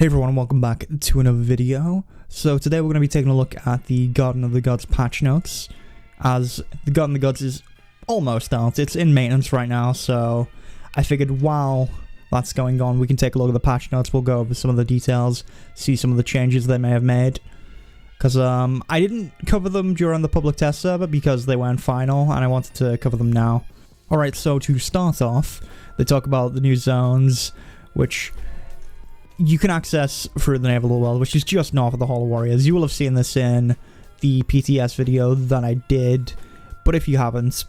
Hey everyone, and welcome back to another video. So today we're going to be taking a look at the Garden of the Gods patch notes, as the Garden of the Gods is almost out. It's in maintenance right now, so I figured while that's going on, we can take a look at the patch notes. We'll go over some of the details, see some of the changes they may have made. Because I didn't cover them during the public test server because they weren't final, and I wanted to cover them now. Alright, so to start off, they talk about the new zones, which you can access through the Naval World, which is just north of the Hall of Warriors. You will have seen this in the PTS video that I did, but if you haven't,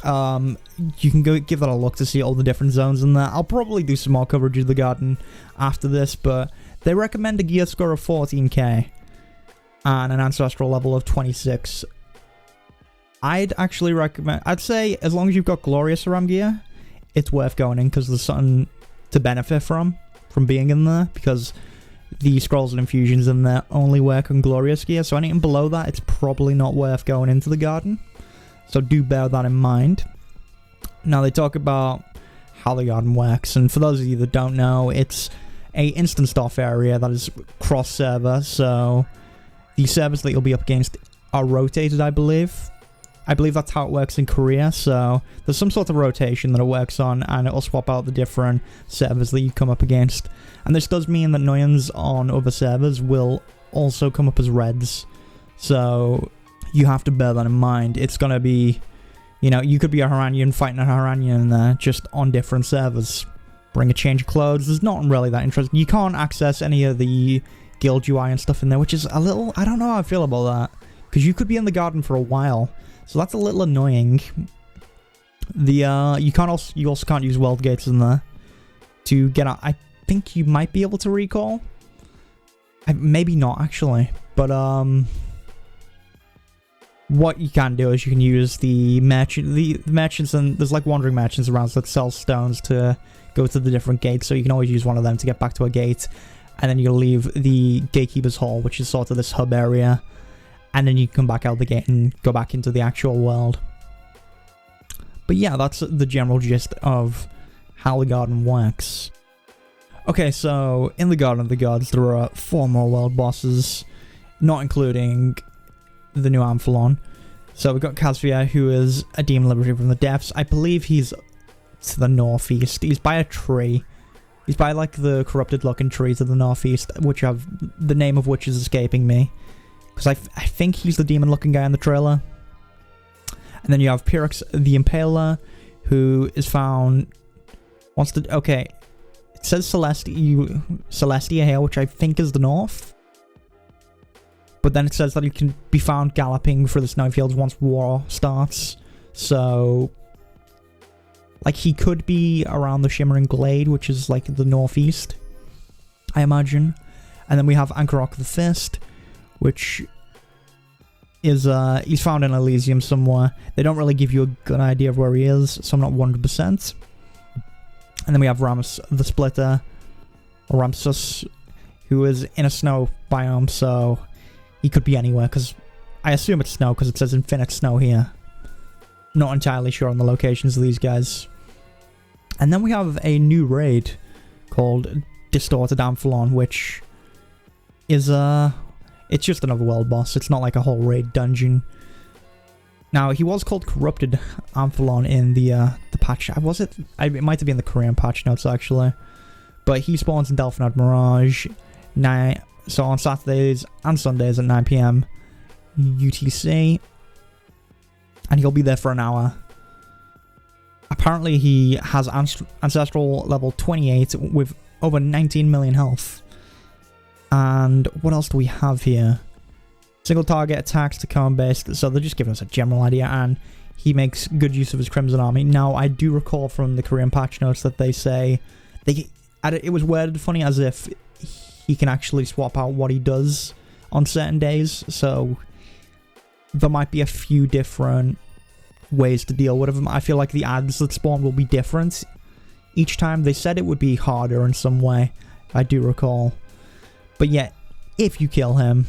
you can go give that a look to see all the different zones in there. I'll probably do some more coverage of the garden after this, but they recommend a gear score of 14k and an ancestral level of 26. I'd actually recommend, I'd say as long as you've got Glorious around gear, it's worth going in because there's something to benefit from being in there, because the scrolls and infusions in there only work on Glorious gear, so anything below that, it's probably not worth going into the garden. So do bear that in mind. Now they talk about how the garden works, and for those of you that don't know, it's a instance off area that is cross-server, so the servers that you'll be up against are rotated, I believe. I believe that's how it works in Korea, so there's some sort of rotation that it works on, and it'll swap out the different servers that you come up against. And this does mean that Noyans on other servers will also come up as reds, so you have to bear that in mind. It's going to be, you know, you could be a Haranian fighting a Haranian in there, just on different servers. Bring a change of clothes, there's not really that interesting. You can't access any of the guild UI and stuff in there, which is a little, I don't know how I feel about that, because you could be in the garden for a while. So that's a little annoying. You also can't use world gates in there to get out. I think you might be able to recall. Maybe not actually, but what you can do is you can use the merchants, and there's like wandering merchants around that sell stones to go to the different gates. So you can always use one of them to get back to a gate, and then you'll leave the gatekeeper's hall, which is sort of this hub area. And then you can come back out the gate and go back into the actual world. But yeah, that's the general gist of how the garden works. Okay, so in the Garden of the Gods, there are 4 more world bosses, not including the new Amphelon. So we've got Kazvia, who is a demon liberated from the depths. I believe he's to the northeast. He's by a tree. He's by like the corrupted looking tree to the northeast, which the name of which is escaping me. Because I think he's the demon-looking guy in the trailer. And then you have Pyrrhus the Impaler, who is found... Okay, it says Celestia here, which I think is the north. But then it says that he can be found galloping through the snowfields once war starts. So... like, he could be around the Shimmering Glade, which is, like, the northeast, I imagine. And then we have Ankarok the Fist, which is, he's found in Elysium somewhere. They don't really give you a good idea of where he is, so I'm not 100%. And then we have Ramsus the Splitter, or Ramsus, who is in a snow biome, so he could be anywhere, because I assume it's snow, because it says infinite snow here. Not entirely sure on the locations of these guys. And then we have a new raid called Distorted Amphelon, which is, it's just another world boss. It's not like a whole raid dungeon. Now, he was called Corrupted Amphelon in the patch. It might have been the Korean patch notes, actually. But he spawns in Delphinid Mirage. So on Saturdays and Sundays at 9 PM UTC. And he'll be there for an hour. Apparently, he has Ancestral level 28 with over 19 million health. And what else do we have here? Single target attacks to cone based, so they're just giving us a general idea, and he makes good use of his Crimson Army. Now, I do recall from the Korean patch notes that they say it was worded funny as if he can actually swap out what he does on certain days, so there might be a few different ways to deal with him. I feel like the ads that spawn will be different each time. They said it would be harder in some way, I do recall. But yeah, if you kill him,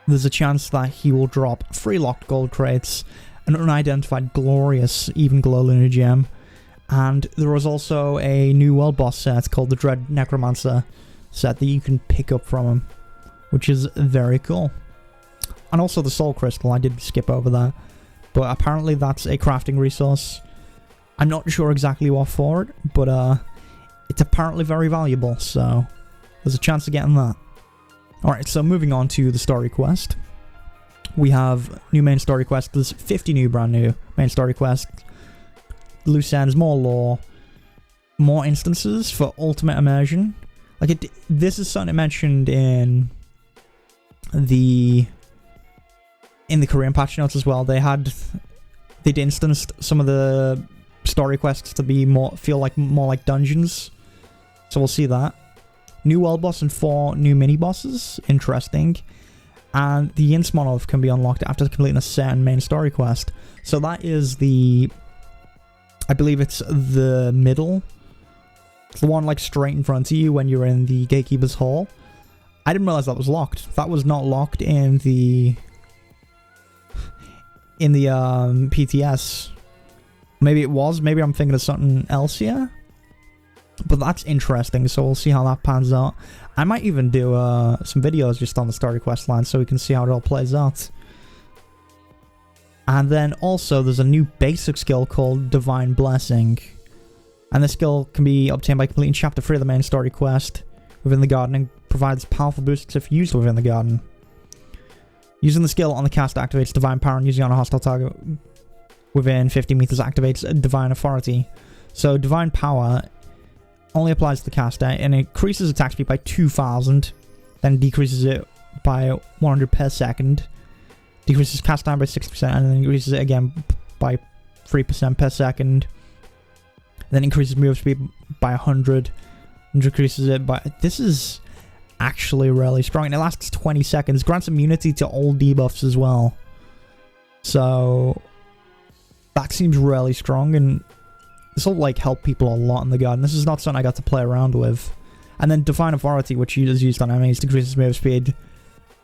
there's a chance that he will drop 3 locked gold crates, an unidentified glorious even glow lunar gem, And there was also a new world boss set called the Dread Necromancer set that you can pick up from him, which is very cool. And also the Soul Crystal, I did skip over that, but apparently that's a crafting resource. I'm not sure exactly what for it, but it's apparently very valuable, so there's a chance of getting that. Alright, so moving on to the story quest. We have new main story quest. There's 50 new brand new main story quests. Loose ends, more lore, more instances for ultimate immersion. Like this is something mentioned in the Korean patch notes as well. They'd instanced some of the story quests to be feel more like dungeons. So we'll see that. New world boss and 4 new mini bosses. Interesting. And the Yin's monolith can be unlocked after completing a certain main story quest. So that is I believe it's the middle. It's the one like straight in front of you when you're in the Gatekeeper's Hall. I didn't realize that was locked. That was not locked in the PTS. Maybe it was. Maybe I'm thinking of something else here. But that's interesting, so we'll see how that pans out. I might even do some videos just on the story quest line so we can see how it all plays out. And then also there's a new basic skill called Divine Blessing. And this skill can be obtained by completing chapter 3 of the main story quest within the garden and provides powerful boosts if used within the garden. Using the skill on the caster activates Divine Power, and using it on a hostile target within 50 meters activates Divine Authority. So Divine Power only applies to the caster and increases attack speed by 2,000, then decreases it by 100 per second, decreases cast time by 60%, and then increases it again by 3% per second, then increases move speed by 100, and decreases it by... This is actually really strong, and it lasts 20 seconds, grants immunity to all debuffs as well. So that seems really strong, and this will like help people a lot in the garden. This is not something I got to play around with. And then Divine Authority, which is used on enemies, decreases move speed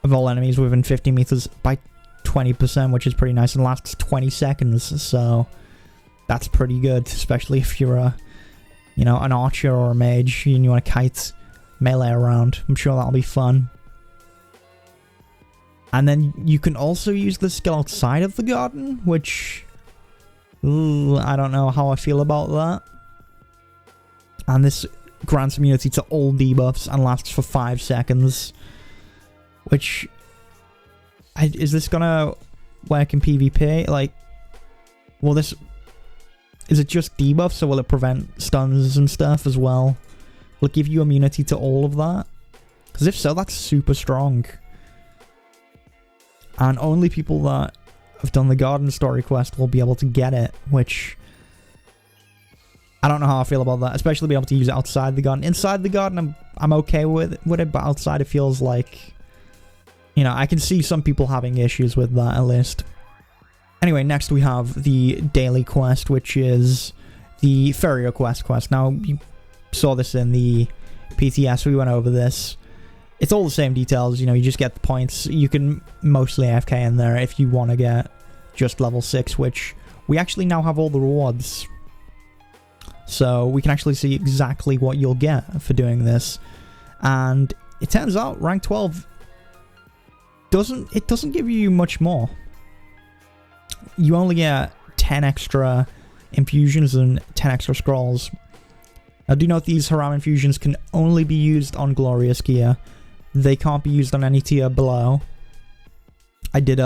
of all enemies within 50 meters by 20%, which is pretty nice, and lasts 20 seconds. So that's pretty good, especially if you're an archer or a mage and you want to kite melee around. I'm sure that'll be fun. And then you can also use the skill outside of the garden, which... I don't know how I feel about that. And this grants immunity to all debuffs and lasts for 5 seconds. Which... is this gonna work in PvP? Like... Will this... Is it just debuffs, or will it prevent stuns and stuff as well? Will it give you immunity to all of that? Because if so, that's super strong. And only people that have done the garden story quest will be able to get it, which I don't know how I feel about that, especially be able to use it outside the garden. Inside the garden, I'm okay with it, but outside it feels like, I can see some people having issues with that at least. Anyway, next we have the daily quest, which is the Ferrier quest. Now, you saw this in the PTS, we went over this. It's all the same details, you just get the points. You can mostly AFK in there if you want to get just level 6, which we actually now have all the rewards. So we can actually see exactly what you'll get for doing this. And it turns out rank 12 doesn't give you much more. You only get 10 extra infusions and 10 extra scrolls. Now do note these Haram infusions can only be used on glorious gear. They can't be used on any tier below. This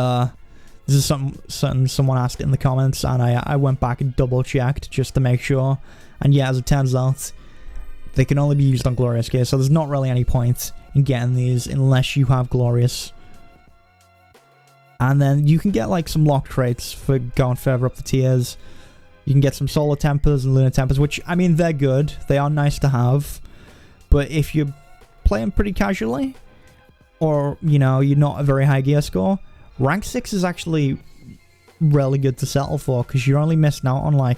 is something someone asked in the comments, and I went back and double checked just to make sure. And yeah, as it turns out, they can only be used on glorious gear, so there's not really any point in getting these unless you have glorious. And then you can get like some lock traits for going further up the tiers. You can get some solar tempers and lunar tempers, which, I mean, they're good. They are nice to have. But if you're playing pretty casually, or you're not a very high gear score, rank 6 is actually really good to settle for, because you're only missing out on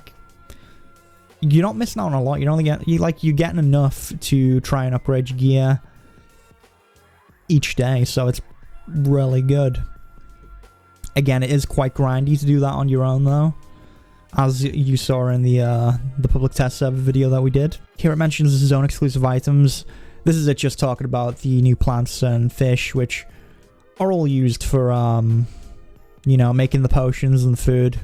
you're not missing out on a lot. You're getting enough to try and upgrade your gear each day, so it's really good. Again, it is quite grindy to do that on your own though, as you saw in the public test server video that we did. Here it mentions zone exclusive items. This is it just talking about the new plants and fish, which are all used for, you know, making the potions and the food,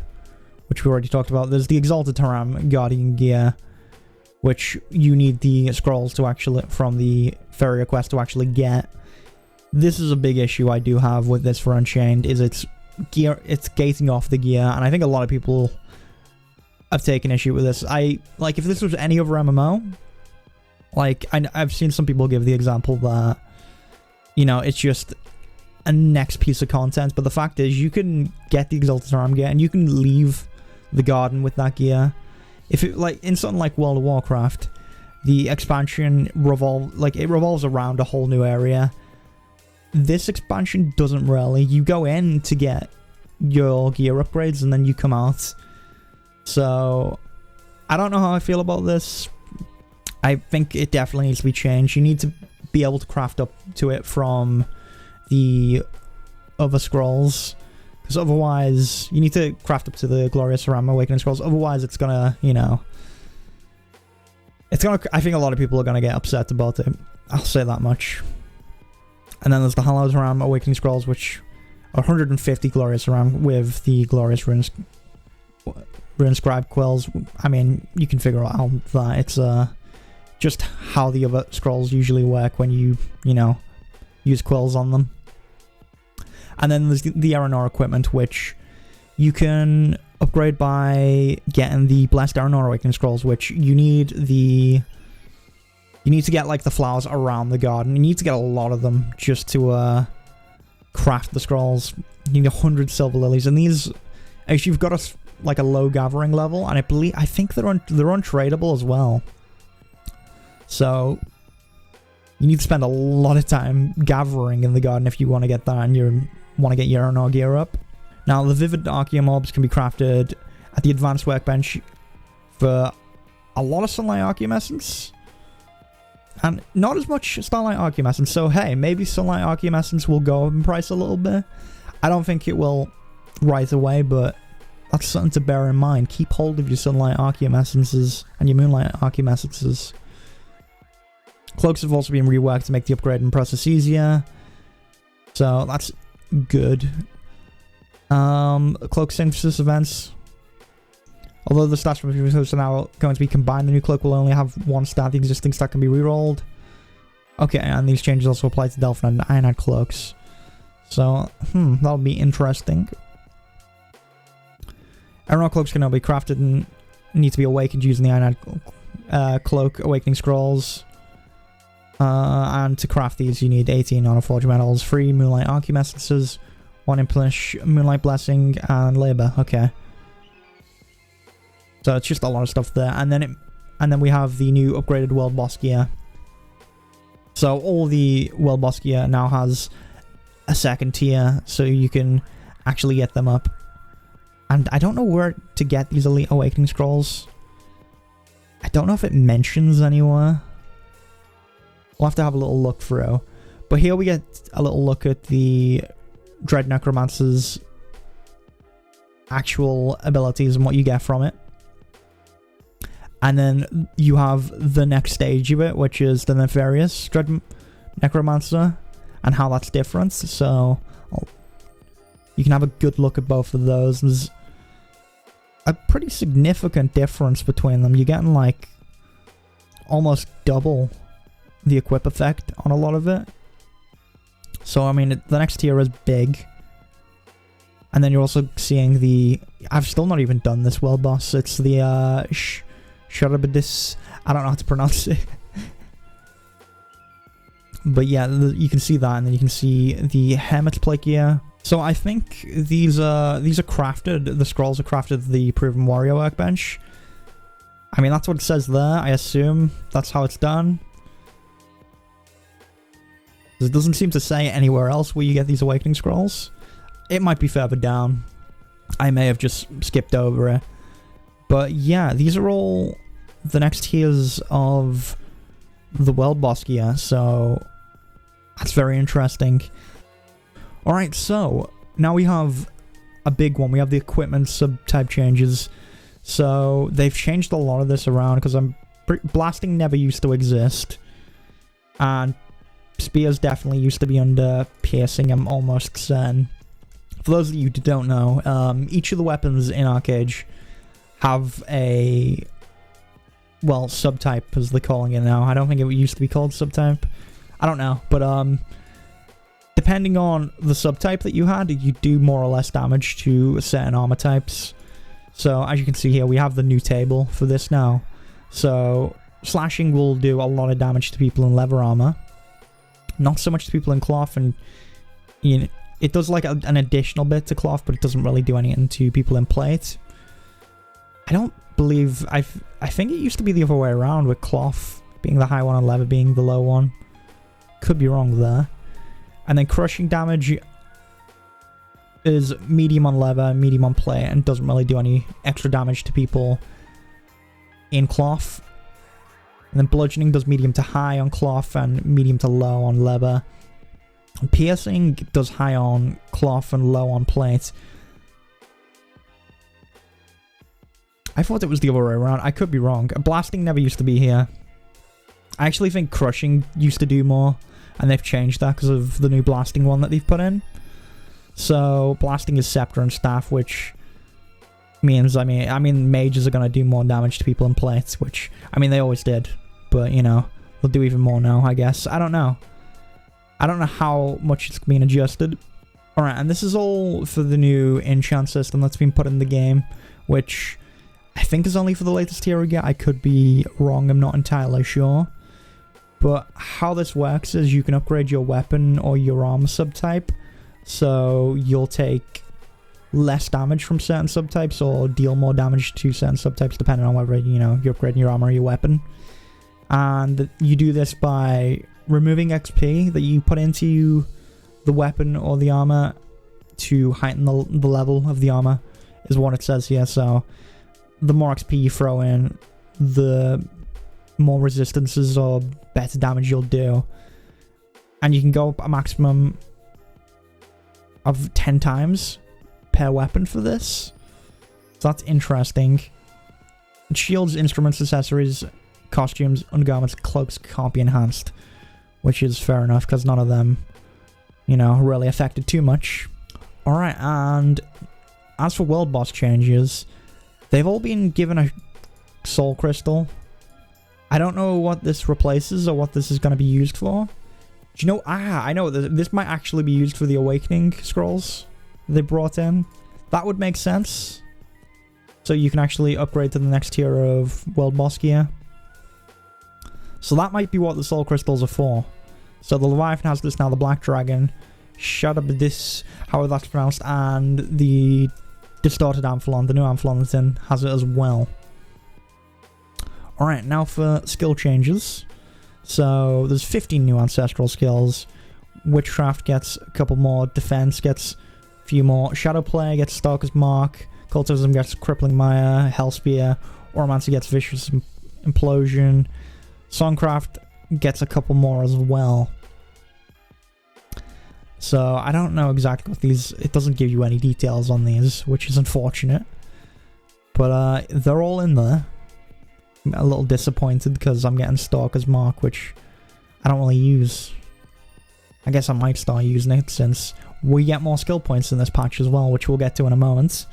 which we already talked about. There's the Exalted Haram Guardian gear, which you need the scrolls to actually, from the Ferrier quest to actually get. This is a big issue I do have with this for Unchained, is it's gating off the gear, and I think a lot of people have taken issue with this. Like, if this was any other MMO, like, I've seen some people give the example that, you know, it's just a next piece of content, but the fact is, you can get the Exalted Haram gear, and you can leave the garden with that gear. If it, like, in something like World of Warcraft, the expansion revolves around a whole new area. This expansion doesn't really. You go in to get your gear upgrades, and then you come out. So, I don't know how I feel about this. I think it definitely needs to be changed. You need to be able to craft up to it from the other scrolls, because otherwise, you need to craft up to the Glorious Haram Awakening scrolls. Otherwise, it's gonna, you know, I think a lot of people are gonna get upset about it. I'll say that much. And then there's the Hallowed Haram Awakening scrolls, which are 150 Glorious Haram with the Glorious Rune Scribe quills. I mean, you can figure out that it's just how the other scrolls usually work when you know, use quills on them. And then there's the Aranor equipment, which you can upgrade by getting the Blessed Aranor Awakening scrolls, which you need to get, like, the flowers around the garden. You need to get a lot of them just to craft the scrolls. You need 100 silver lilies, and these, actually, you've got a low gathering level, and I think they're untradeable as well. So you need to spend a lot of time gathering in the garden if you want to get that, and you want to get your Aranor gear up. Now, the Vivid Archaea mobs can be crafted at the Advanced Workbench for a lot of Sunlight Archaeum Essence, and not as much Starlight Archaeum Essence. So, hey, maybe Sunlight Archaeum Essence will go up in price a little bit. I don't think it will right away, but that's something to bear in mind. Keep hold of your Sunlight Archaeum Essences and your Moonlight Archaeum Essences. Cloaks have also been reworked to make the upgrading process easier, so that's good. Cloak synthesis events. Although the stats from the previous are now going to be combined, the new cloak will only have one stat. The existing stat can be rerolled. Okay, and these changes also apply to Delphin and Ironhide cloaks. So, that'll be interesting. Aranor cloaks can now be crafted and need to be awakened using the Ironhide cloak awakening scrolls. And to craft these, you need 18 Forge metals, 3 Moonlight Archaeum Essences, 1 Implish Moonlight Blessing, and Labor. Okay. So it's just a lot of stuff there, and then we have the new upgraded World Boss gear. So all the World Boss gear now has a second tier, so you can actually get them up. And I don't know where to get these Elite Awakening Scrolls. I don't know if it mentions anywhere. We'll have to have a little look through. But here we get a little look at the Dread Necromancer's actual abilities and what you get from it. And then you have the next stage of it, which is the Nefarious Dread Necromancer, and how that's different. So you can have a good look at both of those. There's a pretty significant difference between them. You're getting like almost double the equip effect on a lot of it. So I mean, the next tier is big. And then you're also seeing the... I've still not even done this world boss. It's the Sharabadis. I don't know how to pronounce it. But yeah, you can see that, and then you can see the Hermit's Plate gear. So I think these are crafted. The scrolls are crafted at the Proven Warrior workbench. I mean, that's what it says there. I assume that's how it's done. It doesn't seem to say anywhere else where you get these Awakening Scrolls. It might be further down. I may have just skipped over it. But yeah, these are all the next tiers of the World Boss gear, so that's very interesting. Alright, so now we have a big one. We have the equipment subtype changes. So they've changed a lot of this around because blasting never used to exist, and spears definitely used to be under piercing, I'm almost certain. For those of you who don't know, each of the weapons in Archeage have a, well, subtype as they're calling it now. I don't think it used to be called subtype. I don't know, but depending on the subtype that you had, you do more or less damage to certain armor types. So as you can see here, we have the new table for this now. So slashing will do a lot of damage to people in leather armor, not so much to people in cloth, and you know, it does like an additional bit to cloth, but it doesn't really do anything to people in plate. I don't believe, I think it used to be the other way around, with cloth being the high one and leather being the low one. Could be wrong there. And then crushing damage is medium on leather, medium on plate, and doesn't really do any extra damage to people in cloth. And then bludgeoning does medium to high on cloth and medium to low on leather. And piercing does high on cloth and low on plate. I thought it was the other way around. I could be wrong. Blasting never used to be here. I actually think crushing used to do more, and they've changed that because of the new blasting one that they've put in. So blasting is scepter and staff, which means, I mean mages are going to do more damage to people in plates, which, I mean, they always did, but, you know, they'll do even more now, I guess. I don't know. I don't know how much it's been adjusted. Alright, and this is all for the new enchant system that's been put in the game, which I think is only for the latest hero get. I could be wrong, I'm not entirely sure. But how this works is you can upgrade your weapon or your armor subtype, so you'll take less damage from certain subtypes or deal more damage to certain subtypes depending on whether, you know, you're upgrading your armor or your weapon. And you do this by removing XP that you put into the weapon or the armor to heighten the level of the armor, is what it says here. So the more XP you throw in, the more resistances or better damage you'll do. And you can go up a maximum of 10 times per weapon for this. So that's interesting. Shields, instruments, accessories, costumes, undergarments, cloaks can't be enhanced, which is fair enough because none of them, you know, really affected too much. Alright, and as for world boss changes, they've all been given a soul crystal. I don't know what this replaces or what this is going to be used for. Do you know? I know. This might actually be used for the awakening scrolls they brought in. That would make sense. So you can actually upgrade to the next tier of world boss gear. So that might be what the soul crystals are for. So the Leviathan has this now, the Black Dragon, Shadabdis, however that's pronounced, and the Distorted Amphelon, the new Amphelon that's in, has it as well. Alright, now for skill changes. So there's 15 new ancestral skills. Witchcraft gets a couple more, Defense gets a few more, Shadowplay gets Stalker's Mark, Cultism gets Crippling Mire, Hellspear, Oromancy gets Vicious Implosion, Songcraft gets a couple more as well. So I don't know exactly what these, it doesn't give you any details on these, which is unfortunate. But they're all in there. I'm a little disappointed because I'm getting Stalker's Mark, which I don't really use. I guess I might start using it since we get more skill points in this patch as well, which we'll get to in a moment.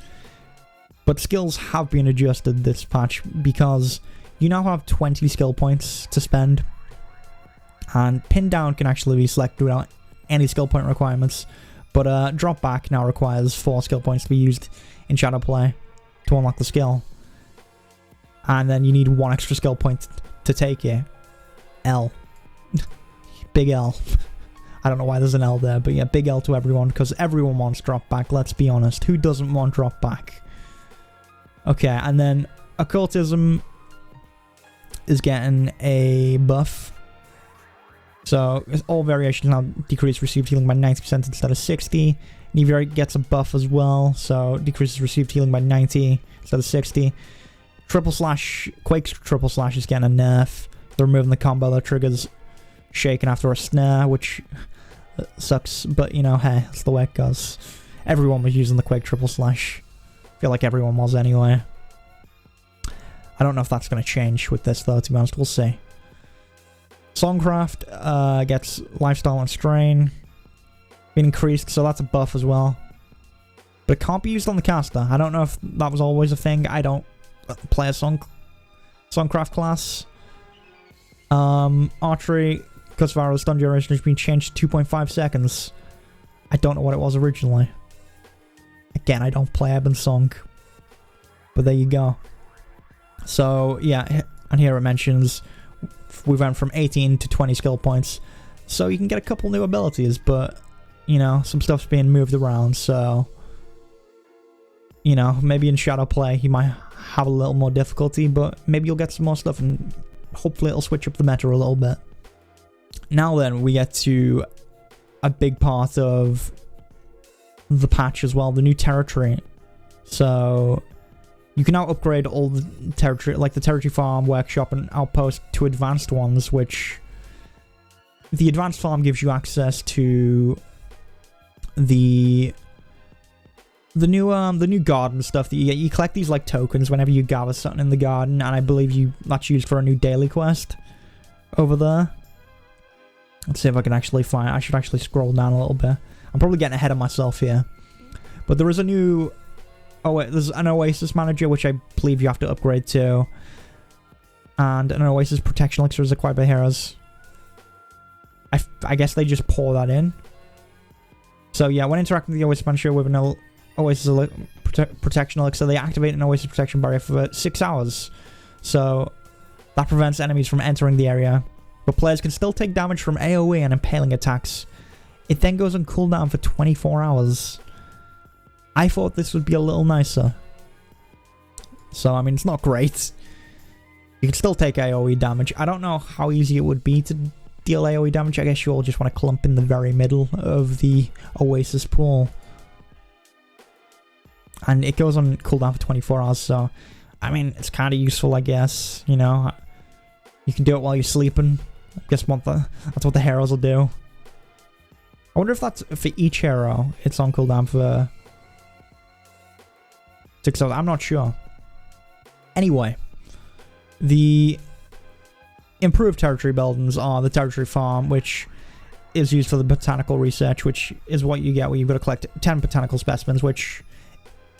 But skills have been adjusted this patch because you now have 20 skill points to spend. And pin down can actually be selected without any skill point requirements. But drop back now requires 4 skill points to be used in Shadowplay to unlock the skill. And then you need 1 extra skill point to take it. L. Big L. I don't know why there's an L there, but yeah, big L to everyone, because everyone wants drop back, let's be honest. Who doesn't want drop back? Okay, and then Occultism is getting a buff. So all variations now decrease received healing by 90% instead of 60. Neviary gets a buff as well, so decreases received healing by 90 instead of 60. Triple Slash, Quake's Triple Slash is getting a nerf. They're removing the combo that triggers shaken after a snare, which sucks, but you know, hey, that's the way it goes. Everyone was using the Quake Triple Slash. I feel like everyone was anyway. I don't know if that's going to change with this, though, to be honest. We'll see. Songcraft gets Lifestyle and Strain being increased, so that's a buff as well. But it can't be used on the caster. I don't know if that was always a thing. I don't play a Songcraft class. Archery, because of our stun duration, has been changed to 2.5 seconds. I don't know what it was originally. Again, I don't play Ebon Song. But there you go. So, yeah, and here it mentions we went from 18 to 20 skill points. So you can get a couple new abilities, but, you know, some stuff's being moved around, so... You know, maybe in Shadow Play you might have a little more difficulty, but maybe you'll get some more stuff and hopefully it'll switch up the meta a little bit. Now then, we get to a big part of the patch as well, the new territory. So, you can now upgrade all the territory, like the territory farm, workshop, and outpost to advanced ones, which... The advanced farm gives you access to the new garden stuff that you get. You collect these like tokens whenever you gather something in the garden, and I believe that's used for a new daily quest over there. Let's see if I can actually find it. I should actually scroll down a little bit. I'm probably getting ahead of myself here. But there is a new... Oh wait, there's an Oasis Manager, which I believe you have to upgrade to. And an Oasis Protection Elixir is acquired by heroes. I guess they just pour that in. So yeah, when interacting with the Oasis Manager with an Oasis Protection Elixir, they activate an Oasis Protection Barrier for 6 hours. So that prevents enemies from entering the area. But players can still take damage from AoE and impaling attacks. It then goes on cooldown for 24 hours. I thought this would be a little nicer. So, I mean, it's not great. You can still take AoE damage. I don't know how easy it would be to deal AoE damage. I guess you all just want to clump in the very middle of the Oasis pool. And it goes on cooldown for 24 hours, so... I mean, it's kind of useful, I guess. You know? You can do it while you're sleeping. I guess that's what the heroes will do. I wonder if that's for each hero. It's on cooldown for 6 hours. I'm not sure. Anyway. The improved territory buildings are the territory farm, which is used for the botanical research, which is what you get where you've got to collect 10 botanical specimens, which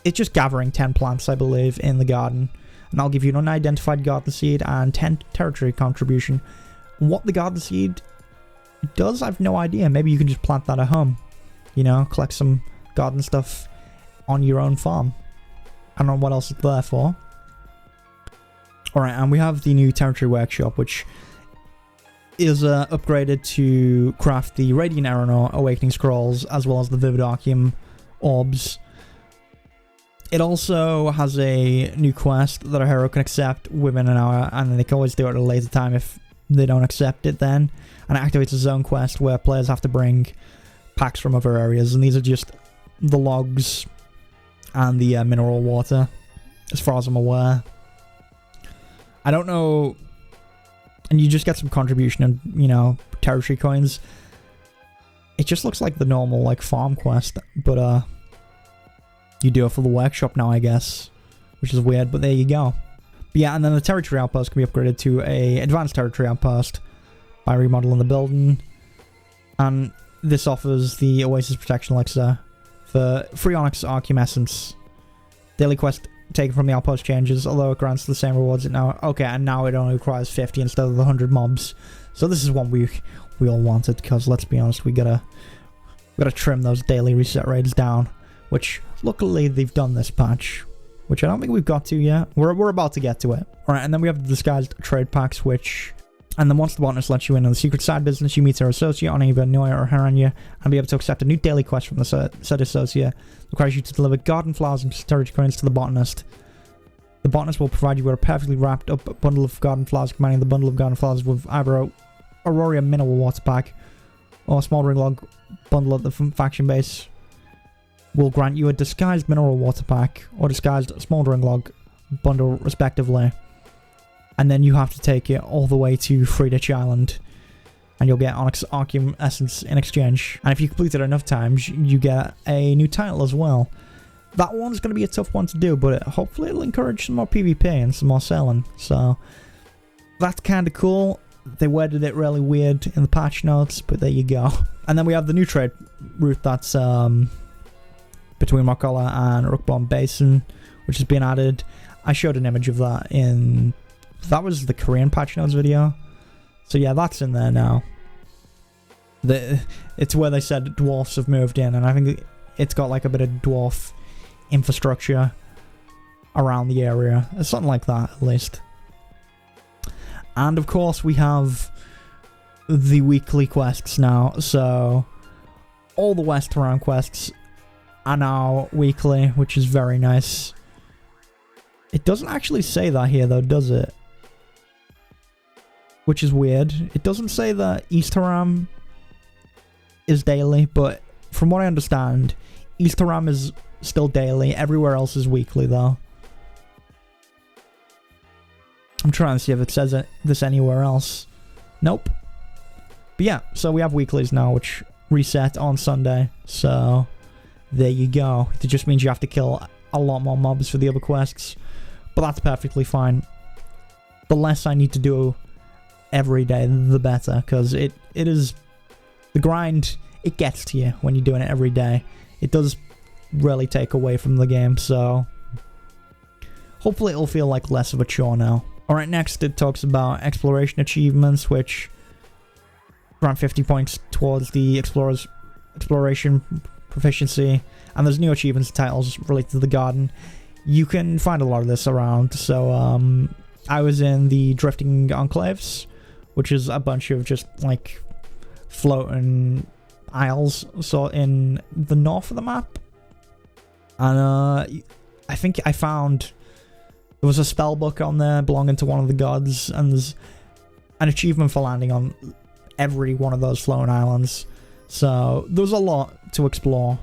it's just gathering 10 plants, I believe, in the garden. And I'll give you an unidentified garden seed and 10 territory contribution. What the garden seed does, I've no idea. Maybe you can just plant that at home. You know, collect some garden stuff on your own farm. I don't know what else it's there for. Alright, and we have the new territory workshop, which is upgraded to craft the Radiant Aeronor Awakening Scrolls, as well as the Vivid Arceum Orbs. It also has a new quest that a hero can accept within an hour, and they can always do it at a later time if they don't accept it then. And it activates a zone quest where players have to bring packs from other areas, and these are just the logs and the mineral water, as far as I'm aware. I don't know, and you just get some contribution and, you know, territory coins. It just looks like the normal, like, farm quest, but, you do it for the workshop now, I guess, which is weird, but there you go. But yeah, and then the territory outpost can be upgraded to a advanced territory outpost by remodeling the building, and this offers the Oasis Protection Elixir for free Onyx Arceum Essence. Daily quest taken from the outpost changes, although it grants the same rewards it now. Okay, and now it only requires 50 instead of the 100 mobs. So this is what we all wanted, because let's be honest, we gotta trim those daily reset rates down, which luckily they've done this patch, which I don't think we've got to yet. We're about to get to it. Alright, and then we have the disguised trade packs, which... And then once the botanist lets you in on the secret side business, you meet their associate on either Noya or Haranya, and be able to accept a new daily quest from the said associate. Requires you to deliver garden flowers and territory coins to the botanist. The botanist will provide you with a perfectly wrapped up bundle of garden flowers, combining the bundle of garden flowers with either Aurora Mineral Water Pack or a Smoldering Log bundle at the faction base. Will grant you a disguised Mineral Water Pack or disguised Smoldering Log bundle, respectively. And then you have to take it all the way to Friedrich Island, and you'll get Onyx Arceum Essence in exchange. And if you complete it enough times, you get a new title as well. that one's going to be a tough one to do, but hopefully it'll encourage some more PvP and some more selling. So that's kind of cool. They worded it really weird in the patch notes, but there you go. And then we have the new trade route that's between Mokola and Rookborn Basin, which has been added. I showed an image of that in... That was the Korean patch notes video. So yeah, that's in there now. It's where they said dwarfs have moved in, and I think it's got like a bit of dwarf infrastructure around the area. Something like that, at least. And of course, we have the weekly quests now. So all the West Round quests are now weekly, which is very nice. It doesn't actually say that here, though, does it? Which is weird. It doesn't say that East Haram is daily, but from what I understand, East Haram is still daily. Everywhere else is weekly, though. I'm trying to see if it says this anywhere else. Nope. But yeah, so we have weeklies now, which reset on Sunday. So there you go. It just means you have to kill a lot more mobs for the other quests, but that's perfectly fine. The less I need to do every day, the better, because it is... The grind, it gets to you when you're doing it every day. It does really take away from the game, so hopefully it'll feel like less of a chore now. Alright, next it talks about exploration achievements, which grant 50 points towards the explorer's exploration proficiency, and there's new achievements titles related to the garden. You can find a lot of this around, so I was in the Drifting Enclaves, which is a bunch of just like floating isles so in the north of the map, and I think I found there was a spell book on there belonging to one of the gods, and there's an achievement for landing on every one of those floating islands. So there's a lot to explore.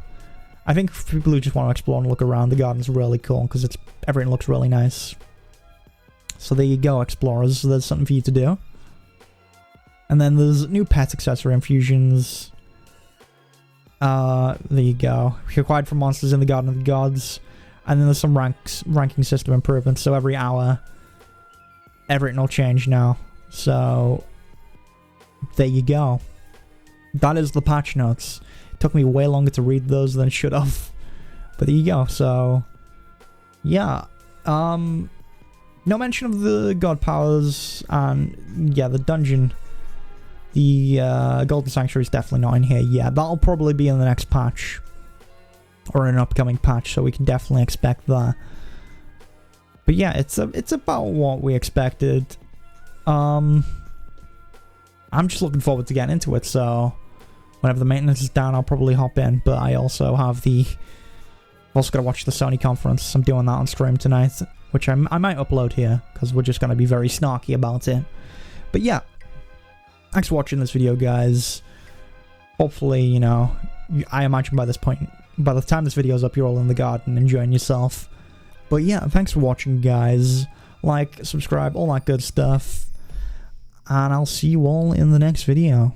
I think for people who just want to explore and look around, the garden's really cool because everything looks really nice. So there you go, explorers. There's something for you to do. And then there's new pet accessory infusions. There you go. Acquired from monsters in the Garden of the Gods. And then there's some ranking system improvements. So every hour, everything will change now. So there you go. That is the patch notes. It took me way longer to read those than it should have. But there you go. So yeah. No mention of the god powers, and yeah, the dungeon. The Golden Sanctuary is definitely not in here. Yeah, that'll probably be in the next patch. Or an upcoming patch, so we can definitely expect that. But yeah, it's about what we expected. I'm just looking forward to getting into it, so whenever the maintenance is down, I'll probably hop in. But I also have I've also got to watch the Sony conference. I'm doing that on stream tonight, which I might upload here, because we're just going to be very snarky about it. But yeah. Thanks for watching this video, guys. Hopefully, you know, I imagine by this point, by the time this video's up, you're all in the garden enjoying yourself. But yeah, thanks for watching, guys. Like, subscribe, all that good stuff. And I'll see you all in the next video.